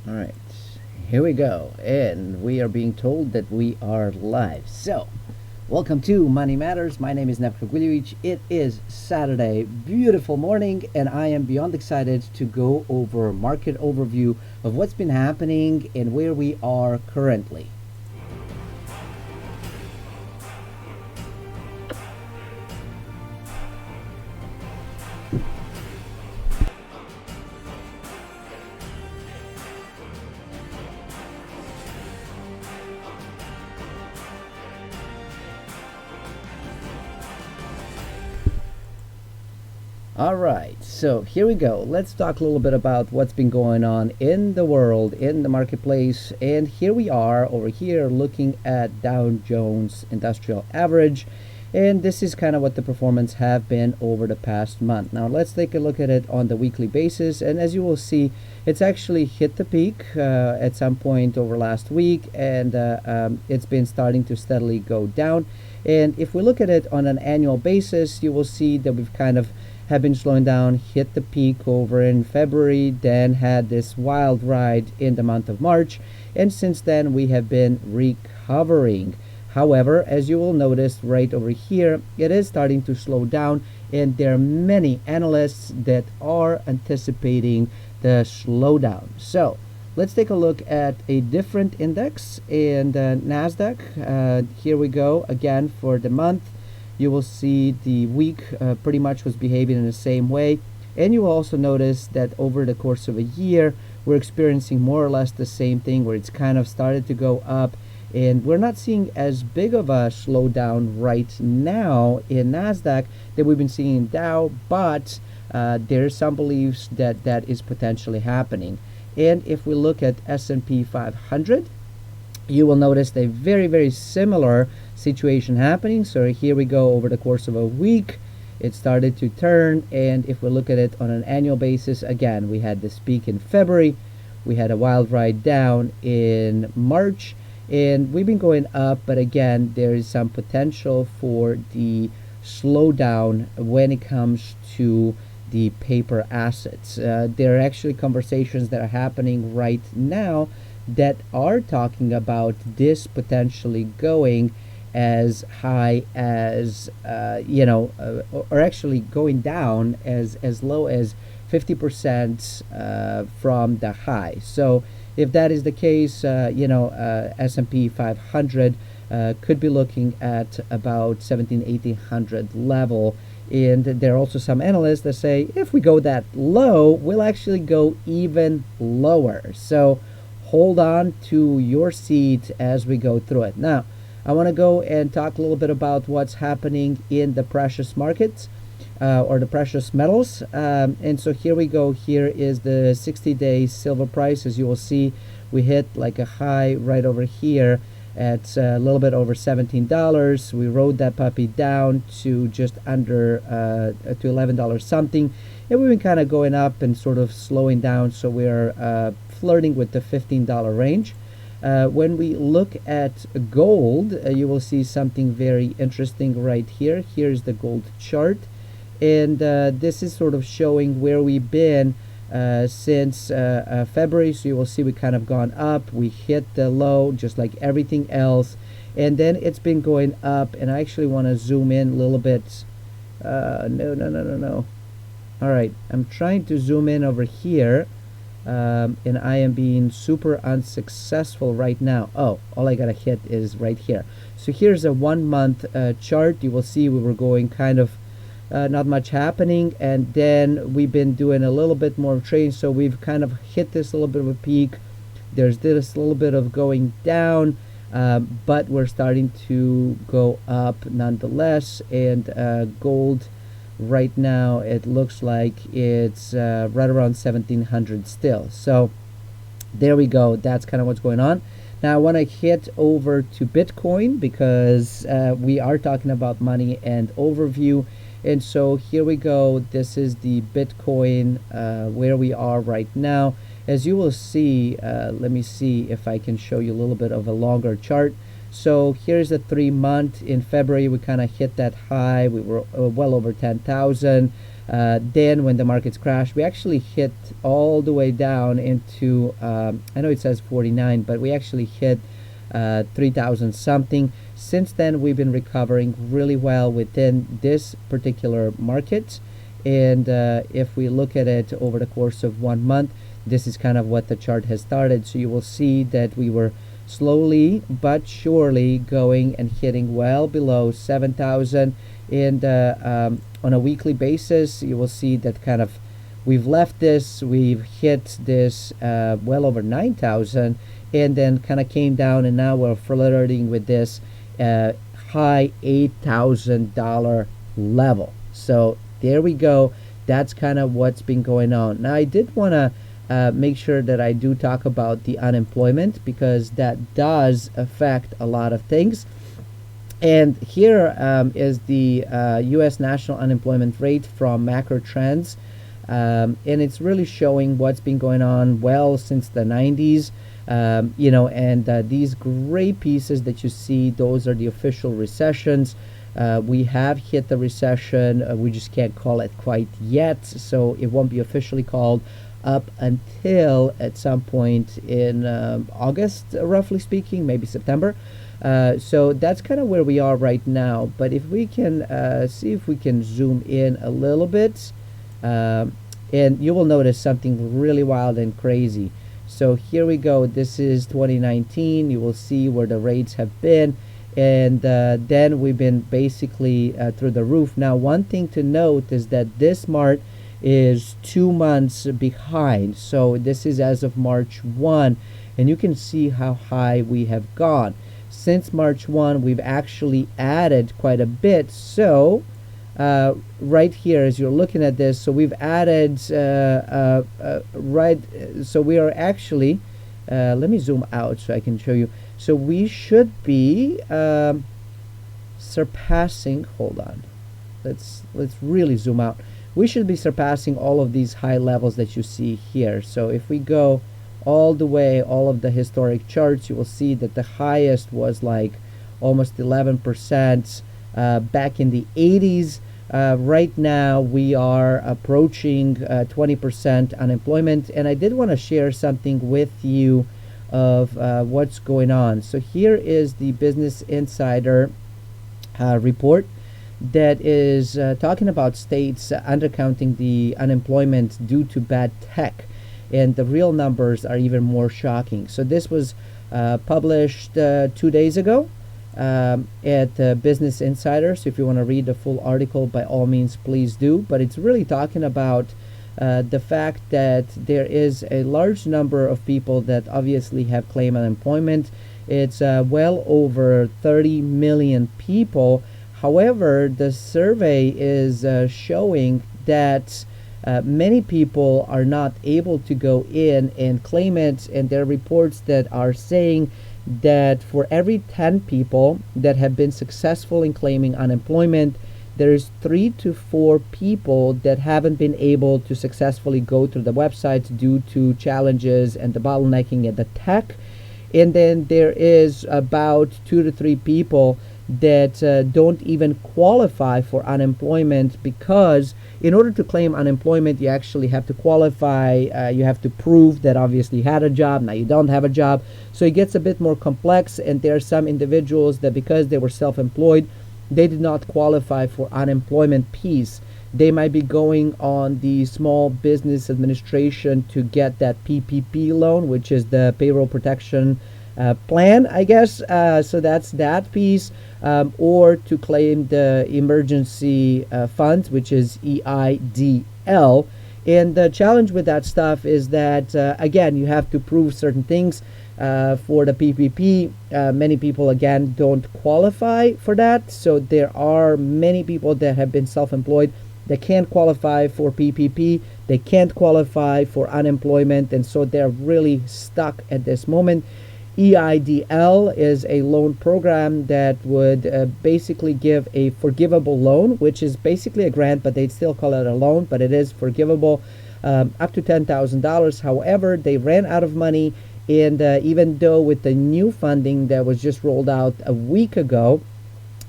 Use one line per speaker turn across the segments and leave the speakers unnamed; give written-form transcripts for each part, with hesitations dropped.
All right, here we go, and we are being told that we are live. So, welcome to Money Matters. My name is Nevko Guiljevic. It is Saturday, beautiful morning, and I am beyond excited to go over market overview of what's been happening and where we are currently. All right, so here we go. Let's talk a little bit about what's been going on in the world, in the marketplace. And here we are over here looking at Dow Jones Industrial Average. And this is kind of what the performance have been over the past month. Now let's take a look at it on the weekly basis. And as you will see, it's actually hit the peak at some point over last week. And it's been starting to steadily go down. And if we look at it on an annual basis, you will see that we've kind of have been slowing down, hit the peak over in February, then had this wild ride in the month of March, and since then we have been recovering. However, as you will notice right over here, it is starting to slow down, and there are many analysts that are anticipating the slowdown. So let's take a look at a different index, and NASDAQ. Here we go again for the month. You will see the week pretty much was behaving in the same way, and you will also notice that over the course of a year we're experiencing more or less the same thing, where it's kind of started to go up, and we're not seeing as big of a slowdown right now in NASDAQ that we've been seeing in Dow, but there's some beliefs that that is potentially happening. And if we look at S&P 500, you will notice a very similar situation happening. So here we go, over the course of a week it started to turn, and if we look at it on an annual basis, again we had this peak in February, we had a wild ride down in March, and we've been going up, but again there is some potential for the slowdown when it comes to the paper assets. There are actually conversations that are happening right now that are talking about this potentially going as high as or actually going down as low as 50% from the high. So if that is the case, S&P 500 could be looking at about 1800 level. And there are also some analysts that say if we go that low, we'll actually go even lower. So hold on to your seat as we go through it. Now, I want to go and talk a little bit about what's happening in the precious markets or the precious metals. And so here we go. Here is the 60-day silver price. As you will see, we hit like a high right over here at a little bit over $17. We rode that puppy down to just under to $11 something, and we've been kind of going up and sort of slowing down. So we're flirting with the $15 range. When we look at gold, you will see something very interesting right here. Here's the gold chart, and this is sort of showing where we've been since February. So you will see we kind of gone up, we hit the low just like everything else, and then it's been going up. And I actually want to zoom in a little bit. No. All right, I'm trying to zoom in over here, and I am being super unsuccessful right now. Oh, all I gotta hit is right here. So here's a 1 month chart. You will see we were going kind of not much happening, and then we've been doing a little bit more trading. So we've kind of hit this little bit of a peak. There's this little bit of going down, but we're starting to go up nonetheless. And gold right now, it looks like it's right around 1700 still. So there we go. That's kind of what's going on. Now I want to hit over to Bitcoin because we are talking about money and overview. And so here we go. This is the Bitcoin where we are right now. As you will see, let me see if I can show you a little bit of a longer chart. So here's a 3 month. In February we kind of hit that high. We were well over 10,000. Then when the markets crashed, we actually hit all the way down into, I know it says 49, but we actually hit 3,000 something. Since then, we've been recovering really well within this particular market. And if we look at it over the course of 1 month, this is kind of what the chart has started. So you will see that we were slowly but surely going and hitting well below 7,000. And on a weekly basis, you will see that kind of we've left this, we've hit this well over 9,000, and then kind of came down, and now we're flirting with this high $8,000 level. So there we go. That's kind of what's been going on. Now, I did want to make sure that I do talk about the unemployment, because that does affect a lot of things. And here is the U.S. national unemployment rate from Macro Trends. And it's really showing what's been going on well since the 90s. And these gray pieces that you see, those are the official recessions. We have hit the recession. We just can't call it quite yet. So it won't be officially called up until at some point in August, roughly speaking, maybe September. So that's kind of where we are right now. But if we can see if we can zoom in a little bit, and you will notice something really wild and crazy. So here we go. This is 2019. You will see where the rates have been. And then we've been basically through the roof. Now, one thing to note is that this March is 2 months behind. So this is as of March 1. And you can see how high we have gone. Since March 1, we've actually added quite a bit. So right here, as you're looking at this, so we've added so we are actually let me zoom out so I can show you. So we should be surpassing, hold on, let's really zoom out. We should be surpassing all of these high levels that you see here. So if we go all the way, all of the historic charts, you will see that the highest was like almost 11% back in the 80s. Right now we are approaching 20% unemployment, and I did want to share something with you of what's going on. So here is the Business Insider report that is talking about states undercounting the unemployment due to bad tech, and the real numbers are even more shocking. So this was published 2 days ago at Business Insider. So if you want to read the full article, by all means, please do. But it's really talking about the fact that there is a large number of people that obviously have claimed unemployment. It's well over 30 million people. However, the survey is showing that many people are not able to go in and claim it, and there are reports that are saying that for every 10 people that have been successful in claiming unemployment, there's 3 to 4 people that haven't been able to successfully go through the websites due to challenges and the bottlenecking at the tech. And then there is about 2 to 3 people that don't even qualify for unemployment, because in order to claim unemployment, you actually have to qualify. You have to prove that obviously you had a job. Now you don't have a job. So it gets a bit more complex, and there are some individuals that because they were self-employed, they did not qualify for unemployment piece. They might be going on the Small Business Administration to get that PPP loan, which is the payroll protection plan, I guess. So that's that piece, or to claim the emergency funds, which is EIDL. And the challenge with that stuff is that, again, you have to prove certain things. For the PPP, many people, again, don't qualify for that. So there are many people that have been self-employed that can't qualify for PPP. They can't qualify for unemployment, and so they're really stuck at this moment. EIDL is a loan program that would basically give a forgivable loan, which is basically a grant, but they'd still call it a loan, but it is forgivable, up to $10,000. However, they ran out of money, and even though with the new funding that was just rolled out a week ago,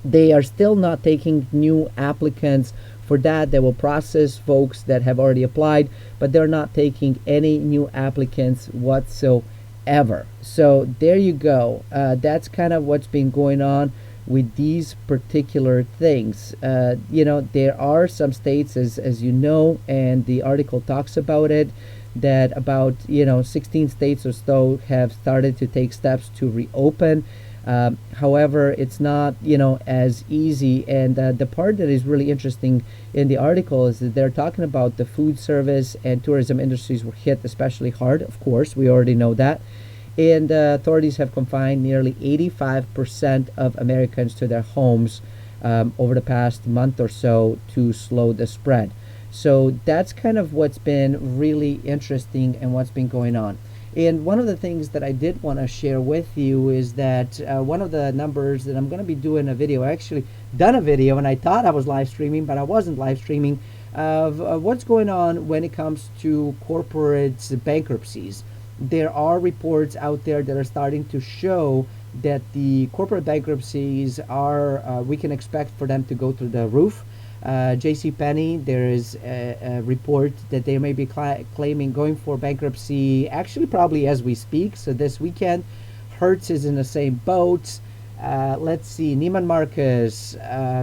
they are still not taking new applicants For that, they will process folks that have already applied, but they're not taking any new applicants whatsoever. So there you go. That's kind of what's been going on with these particular things. There are some states, as you know, and the article talks about it, that about 16 states or so have started to take steps to reopen. However, it's not as easy, and the part that is really interesting in the article is that they're talking about the food service and tourism industries were hit especially hard. Of course, we already know that. And authorities have confined nearly 85% of Americans to their homes over the past month or so to slow the spread. So that's kind of what's been really interesting and what's been going on. And one of the things that I did want to share with you is that one of the numbers that I'm going to be doing a video, I actually done a video and I thought I was live streaming, but I wasn't live streaming, of what's going on when it comes to corporate bankruptcies. There are reports out there that are starting to show that the corporate bankruptcies we can expect for them to go through the roof. JCPenney, there is a report that they may be claiming going for bankruptcy, actually probably as we speak, so this weekend. Hertz is in the same boat. Let's see, Neiman Marcus,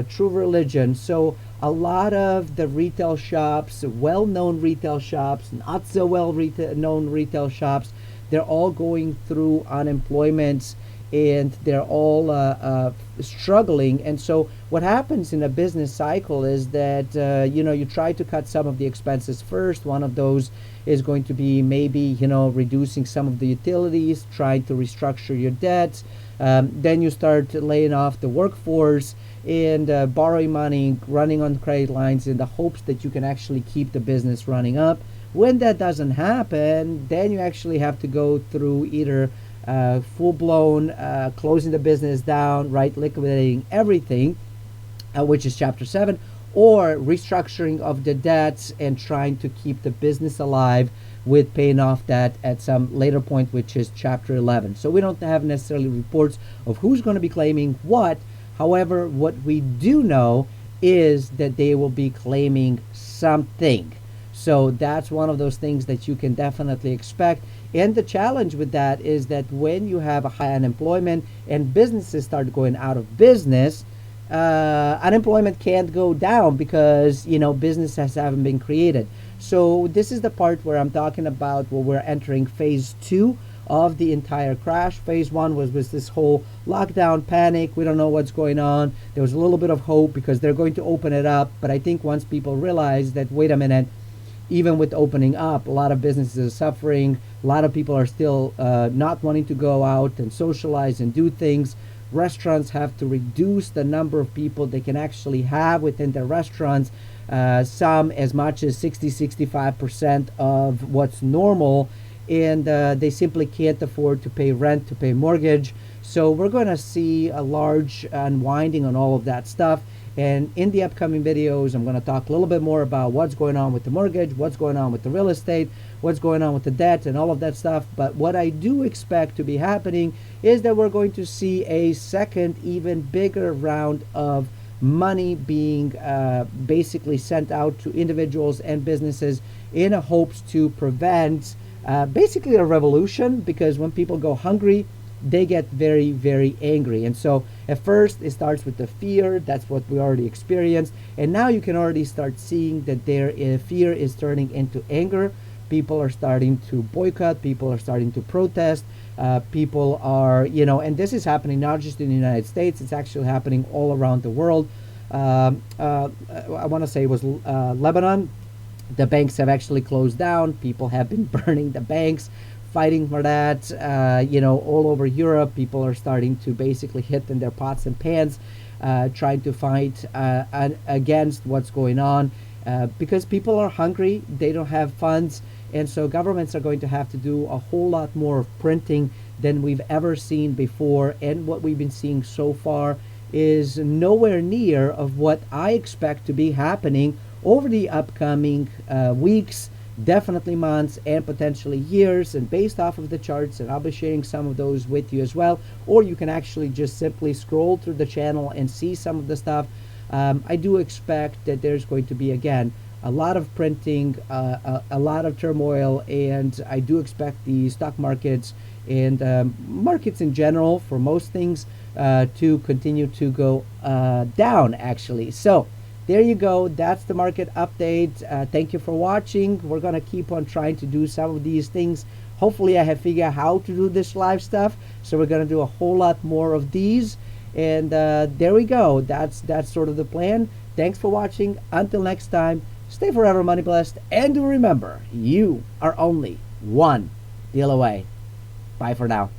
True Religion. So a lot of the retail shops, well-known retail shops, not so well-known retail shops, they're all going through unemployment, and they're all struggling. And so what happens in a business cycle is that you try to cut some of the expenses first. One of those is going to be maybe reducing some of the utilities, trying to restructure your debts. Then you start laying off the workforce and borrowing money, running on credit lines in the hopes that you can actually keep the business running up. When that doesn't happen, then you actually have to go through either full-blown closing the business down, right, liquidating everything, which is Chapter 7, or restructuring of the debts and trying to keep the business alive with paying off that at some later point, which is Chapter 11. So we don't have necessarily reports of who's going to be claiming what. However, what we do know is that they will be claiming something. So that's one of those things that you can definitely expect. And the challenge with that is that when you have a high unemployment and businesses start going out of business, unemployment can't go down because businesses haven't been created. So this is the part where I'm talking about where we're entering phase 2 of the entire crash. Phase 1 was this whole lockdown panic. We don't know what's going on. There was a little bit of hope because they're going to open it up. But I think once people realize that, wait a minute, even with opening up, a lot of businesses are suffering. A lot of people are still not wanting to go out and socialize and do things. Restaurants have to reduce the number of people they can actually have within their restaurants. Some as much as 60-65% of what's normal. And they simply can't afford to pay rent, to pay mortgage. So we're going to see a large unwinding on all of that stuff. And in the upcoming videos, I'm going to talk a little bit more about what's going on with the mortgage, what's going on with the real estate, what's going on with the debt, and all of that stuff. But what I do expect to be happening is that we're going to see a second, even bigger round of money being basically sent out to individuals and businesses in a hopes to prevent basically a revolution, because when people go hungry, they get very, very angry. And so at first it starts with the fear. That's what we already experienced. And now you can already start seeing that their fear is turning into anger. People are starting to boycott. People are starting to protest. People are, and this is happening not just in the United States. It's actually happening all around the world. I want to say it was Lebanon. The banks have actually closed down. People have been burning the banks, fighting for that. All over Europe, people are starting to basically hit in their pots and pans, trying to fight against what's going on, because people are hungry. They don't have funds. And so governments are going to have to do a whole lot more of printing than we've ever seen before. And what we've been seeing so far is nowhere near of what I expect to be happening over the upcoming weeks, definitely months, and potentially years. And based off of the charts, and I'll be sharing some of those with you as well, or you can actually just simply scroll through the channel and see some of the stuff. I do expect that there's going to be, again, a lot of printing, a lot of turmoil, and I do expect the stock markets and markets in general for most things to continue to go down, actually. So there you go. That's the market update. Thank you for watching. We're going to keep on trying to do some of these things. Hopefully I have figured out how to do this live stuff, so we're going to do a whole lot more of these. And there we go. That's sort of the plan. Thanks for watching. Until next time, stay forever money blessed, and do remember, you are only one deal away. Bye for now.